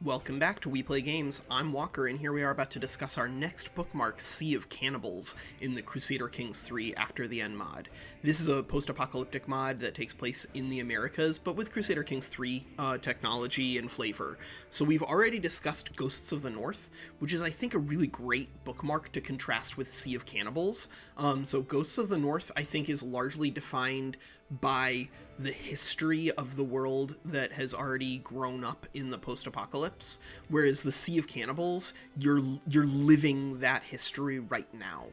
Welcome back to We Play Games. I'm Walker, and here we are about to discuss our next bookmark, Sea of Cannibals, in the Crusader Kings 3 After the End mod. This is a post-apocalyptic mod that takes place in the Americas, but with Crusader Kings 3 technology and flavor. So we've already discussed Ghosts of the North, which is, I think, a really great bookmark to contrast with Sea of Cannibals. So Ghosts of the North, I think, is largely defined by the history of the world that has already grown up in the post-apocalypse, whereas the Sea of Cannibals, you're living that history right now.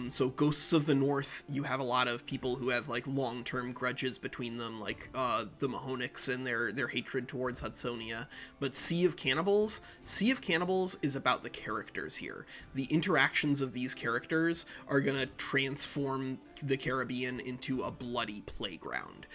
So Ghosts of the North, you have a lot of people who have like long-term grudges between them, like the Mahonics and their hatred towards Hudsonia. But Sea of Cannibals is about the characters here. The interactions of these characters are gonna transform the Caribbean into a bloody playground,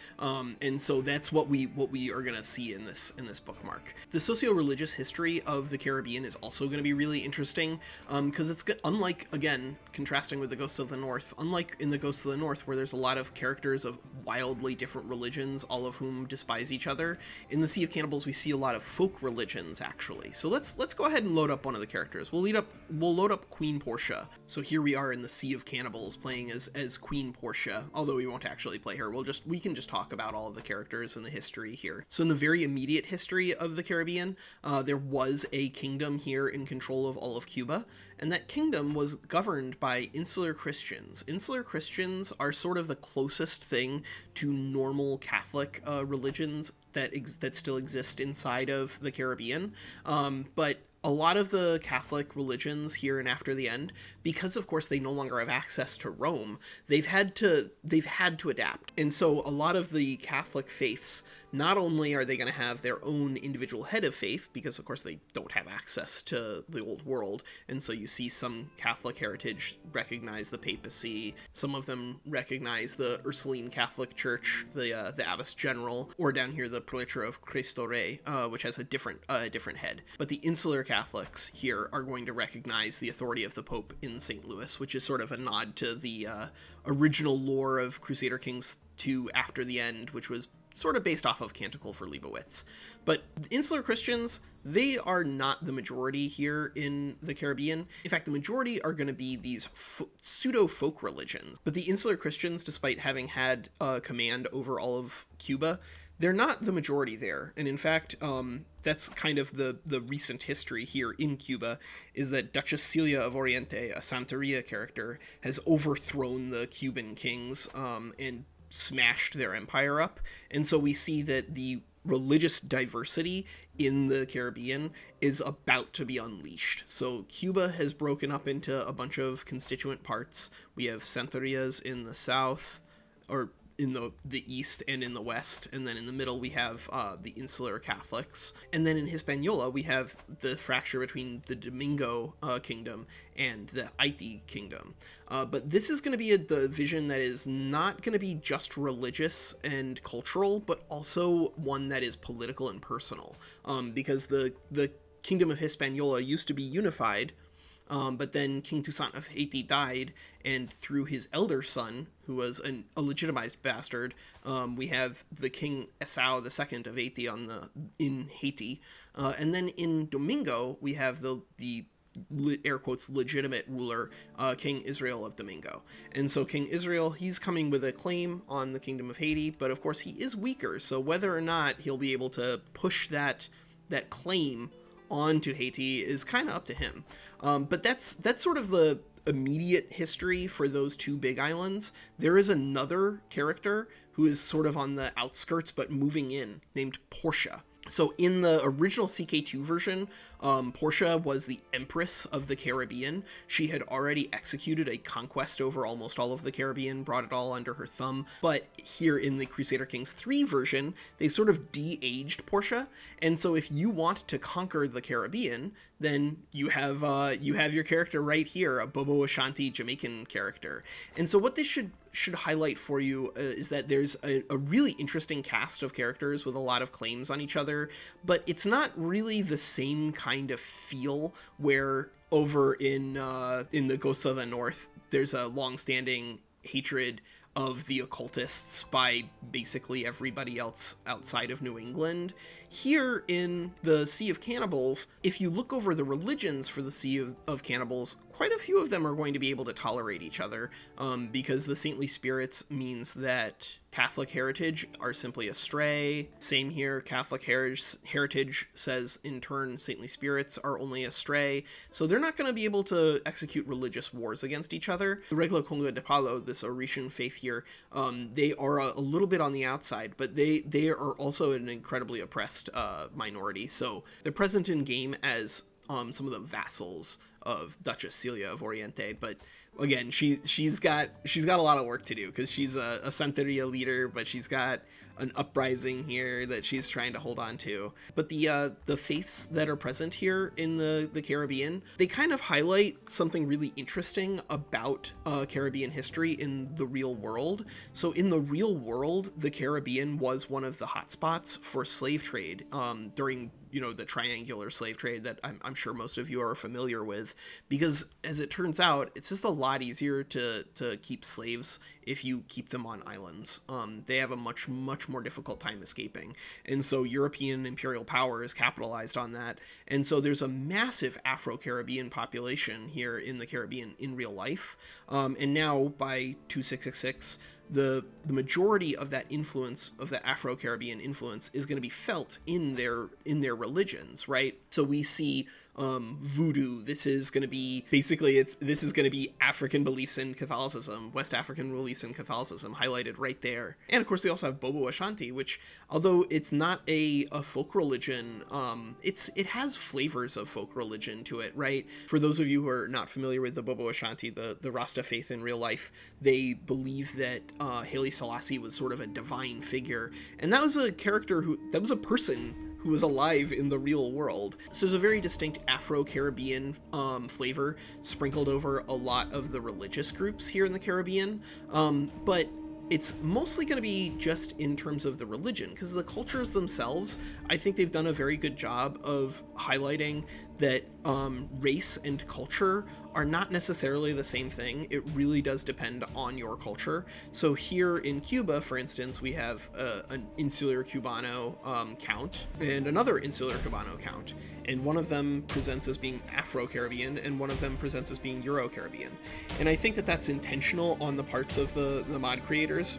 and so that's what we are going to see in this bookmark. The socio-religious history of the Caribbean is also going to be really interesting, because it's unlike, again, contrasting with the Ghosts of the North, unlike in the Ghosts of the North where there's a lot of characters of wildly different religions, all of whom despise each other. In the Sea of Cannibals, we see a lot of folk religions actually. So let's go ahead and load up one of the characters. We'll load up Queen Portia. So here we are in the Sea of Cannibals playing as Queen Portia, although we won't actually play her. We can just talk about all of the characters and the history here. So in the very immediate history of the Caribbean, there was a kingdom here in control of all of Cuba, and that kingdom was governed by insular Christians. Insular Christians are sort of the closest thing to normal Catholic religions that still exist inside of the Caribbean, but a lot of the Catholic religions here and After the End, because of course they no longer have access to Rome, they've had to adapt. And so a lot of the Catholic faiths, not only are they going to have their own individual head of faith, because of course they don't have access to the old world, and so you see some Catholic heritage recognize the papacy, some of them recognize the Ursuline Catholic Church, the Abbess General, or down here the Prelature of Cristo Rey, which has a different head. But the insular Catholics here are going to recognize the authority of the Pope in St. Louis, which is sort of a nod to the original lore of Crusader Kings 2 After the End, which was sort of based off of Canticle for Leibowitz. But insular Christians, they are not the majority here in the Caribbean. In fact, the majority are going to be these pseudo-folk religions. But the insular Christians, despite having had command over all of Cuba, they're not the majority there. And in fact, that's kind of the recent history here in Cuba, is that Duchess Celia of Oriente, a Santeria character, has overthrown the Cuban kings and smashed their empire up. And so we see that the religious diversity in the Caribbean is about to be unleashed. So Cuba has broken up into a bunch of constituent parts. We have Santerias in the south, or in the east and in the west, and then in the middle we have the insular Catholics, and then in Hispaniola we have the fracture between the Domingo kingdom and the Haiti kingdom. But this is going to be a division that is not going to be just religious and cultural, but also one that is political and personal, because the kingdom of Hispaniola used to be unified, but then King Toussaint of Haiti died, and through his elder son, who was a legitimized bastard, we have the King Esau II of Haiti in Haiti, and then in Domingo we have the air quotes legitimate ruler, King Israel of Domingo. And so King Israel, he's coming with a claim on the kingdom of Haiti, but of course he is weaker, so whether or not he'll be able to push that claim onto Haiti is kind of up to him. But that's sort of the immediate history for those two big islands. There is another character who is sort of on the outskirts but moving in, named Portia. So in the original CK2 version, Portia was the Empress of the Caribbean. She had already executed a conquest over almost all of the Caribbean, brought it all under her thumb. But here in the Crusader Kings 3 version, they sort of de-aged Portia. And so if you want to conquer the Caribbean, then you have your character right here, a Bobo Ashanti Jamaican character. And so what this should highlight for you is that there's a really interesting cast of characters with a lot of claims on each other, but it's not really the same kind of feel where over in the Ghosts of the North, there's a long-standing hatred of the occultists by basically everybody else outside of New England. Here in the Sea of Cannibals, if you look over the religions for the Sea of Cannibals, quite a few of them are going to be able to tolerate each other, because the saintly spirits means that Catholic heritage are simply astray. Same here, Catholic heritage says in turn saintly spirits are only astray. So they're not going to be able to execute religious wars against each other. The Regla Conga de Palo, this Orishan faith here, they are a little bit on the outside, but they are also an incredibly oppressed minority. So they're present in game as some of the vassals of Duchess Celia of Oriente, but again, she's got a lot of work to do because she's a Santeria leader, but she's got an uprising here that she's trying to hold on to. But the faiths that are present here in the Caribbean, they kind of highlight something really interesting about Caribbean history in the real world. So in the real world, the Caribbean was one of the hotspots for slave trade during the triangular slave trade that I'm sure most of you are familiar with, because as it turns out, it's just a lot easier to keep slaves if you keep them on islands. They have a much more difficult time escaping. And so European imperial power is capitalized on that. And so there's a massive Afro-Caribbean population here in the Caribbean in real life. And now by 2666, the majority of that influence, of the Afro-Caribbean influence, is going to be felt in their religions, right? So we see voodoo. This is going to be this is going to be African beliefs in Catholicism, West African beliefs in Catholicism, highlighted right there. And of course, we also have Bobo Ashanti, which, although it's not a folk religion, it has flavors of folk religion to it, right? For those of you who are not familiar with the Bobo Ashanti, the Rasta faith in real life, they believe that Haile Selassie was sort of a divine figure, and that was a person who was alive in the real world. So there's a very distinct Afro-Caribbean flavor sprinkled over a lot of the religious groups here in the Caribbean, but it's mostly going to be just in terms of the religion, because the cultures themselves, I think they've done a very good job of highlighting that race and culture are not necessarily the same thing. It really does depend on your culture. So here in Cuba, for instance, we have an insular Cubano count and another insular Cubano count, and one of them presents as being Afro-Caribbean and one of them presents as being Euro-Caribbean. And I think that that's intentional on the parts of the mod creators.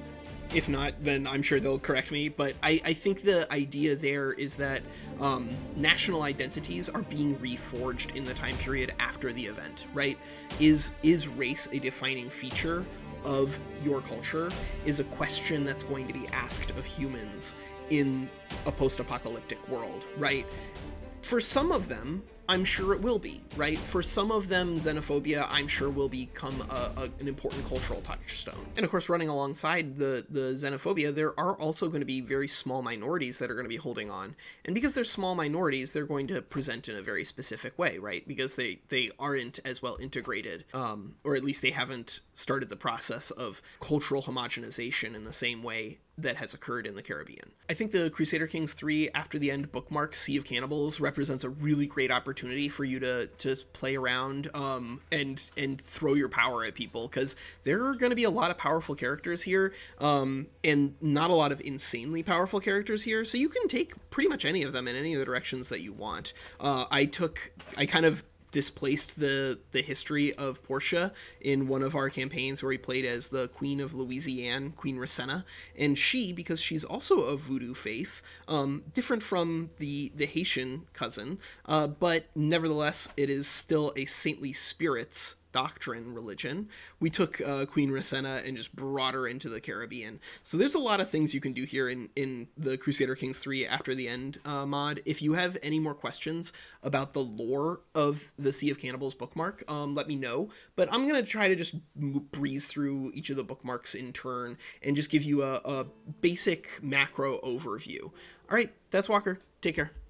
If not, then I'm sure they'll correct me, but I think the idea there is that national identities are being reforged in the time period after the event, right? Is race a defining feature of your culture? Is a question that's going to be asked of humans in a post-apocalyptic world, right? For some of them, I'm sure it will be, right? For some of them, xenophobia, I'm sure, will become an important cultural touchstone. And of course, running alongside the xenophobia, there are also going to be very small minorities that are going to be holding on. And because they're small minorities, they're going to present in a very specific way, right? Because they aren't as well integrated, or at least they haven't started the process of cultural homogenization in the same way that has occurred in the Caribbean. I think the Crusader Kings 3 After the End bookmark, Sea of Cannibals, represents a really great opportunity for you to play around and throw your power at people, because there are going to be a lot of powerful characters here, and not a lot of insanely powerful characters here, so you can take pretty much any of them in any of the directions that you want. I kind of displaced the history of Portia in one of our campaigns where we played as the Queen of Louisiana, Queen Rasenna, and she, because she's also of voodoo faith, different from the Haitian cousin, but nevertheless it is still a saintly spirits doctrine religion. We took Queen Rasenna and just brought her into the Caribbean. So there's a lot of things you can do here in the Crusader Kings 3 After the End mod. If you have any more questions about the lore of the Sea of Cannibals bookmark, let me know. But I'm going to try to just breeze through each of the bookmarks in turn and just give you a basic macro overview. All right, that's Walker. Take care.